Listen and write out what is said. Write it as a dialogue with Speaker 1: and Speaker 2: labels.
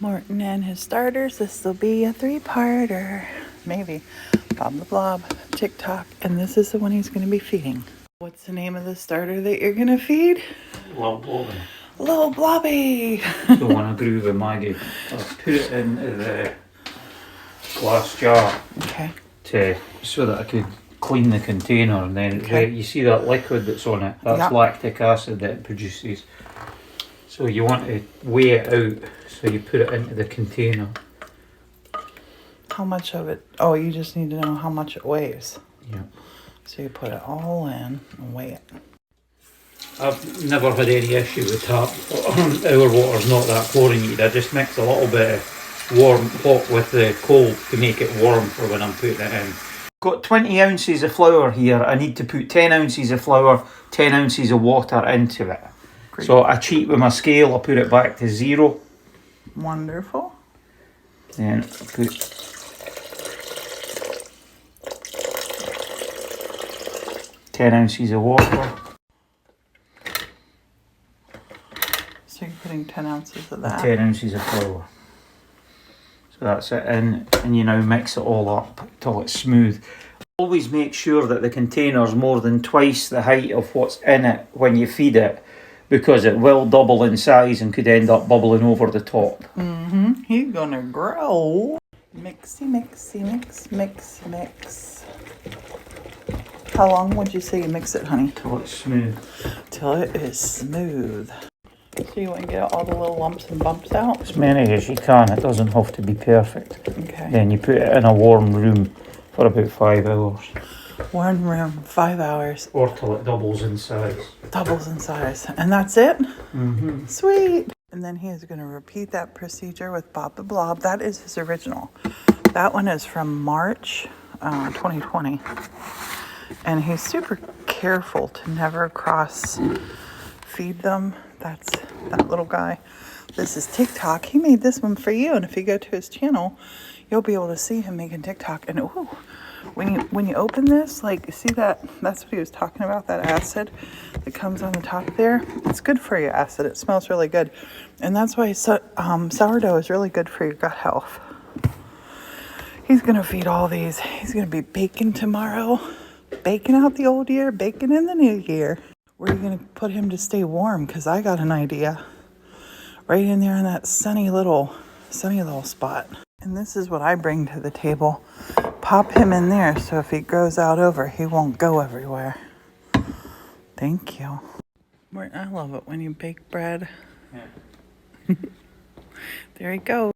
Speaker 1: Morton and his starters. This will be a 3-parter. Maybe. Bob the Blob, TikTok, and this is the one he's going to be feeding. What's the name of the starter that you're going to feed?
Speaker 2: Little Blobby.
Speaker 1: Little Blobby.
Speaker 2: So when I grew with Maggie, I put it into the glass jar.
Speaker 1: Okay.
Speaker 2: So that I could clean the container, and then you see that liquid that's on it, that's lactic acid that it produces. So you want to weigh it out, so you put it into the container.
Speaker 1: How much of it? Oh, you just need to know how much it weighs.
Speaker 2: Yeah.
Speaker 1: So you put it all in and weigh it.
Speaker 2: I've never had any issue with tap. Our water's not that chlorinated. I just mix a little bit of warm hot with the cold to make it warm for when I'm putting it in. Got 20 ounces of flour here. I need to put 10 ounces of flour, 10 ounces of water into it. Great. So I cheat with my scale, I put it back to 0.
Speaker 1: Wonderful.
Speaker 2: Then I put 10 ounces of water.
Speaker 1: So you're putting 10 ounces of that?
Speaker 2: 10 ounces of flour. So that's it in, and you now mix it all up till it's smooth. Always make sure that the container's more than twice the height of what's in it when you feed it, because it will double in size and could end up bubbling over the top.
Speaker 1: He's gonna grow. Mixy, mixy, mix, mix, mix. How long would you say you mix it, honey?
Speaker 2: Till it's smooth.
Speaker 1: Till it is smooth. So you want to get all the little lumps and bumps out?
Speaker 2: As many as you can. It doesn't have to be perfect.
Speaker 1: Okay.
Speaker 2: Then you put it in a warm room for about 5 hours.
Speaker 1: Warm room, 5 hours.
Speaker 2: Or till it doubles in size.
Speaker 1: Doubles in size. And that's it?
Speaker 2: Mm-hmm.
Speaker 1: Sweet. And then he is going to repeat that procedure with Bob the Blob. That is his original. That one is from March 2020. And he's super careful to never cross feed them. That's that little guy. This is TikTok. He made this one for you. And if you go to his channel, you'll be able to see him making TikTok. And ooh, when you open this, like, see that? That's what he was talking about, that acid that comes on the top there. It's good for your acid. It smells really good. And that's why sourdough is really good for your gut health. He's going to feed all these. He's going to be baking tomorrow. Baking out the old year, baking in the new year. Where are you going to put him to stay warm? Because I got an idea. Right in there in that sunny little spot. And this is what I bring to the table. Pop him in there so if he grows out over, he won't go everywhere. Thank you. I love it when you bake bread.
Speaker 2: Yeah.
Speaker 1: There he goes.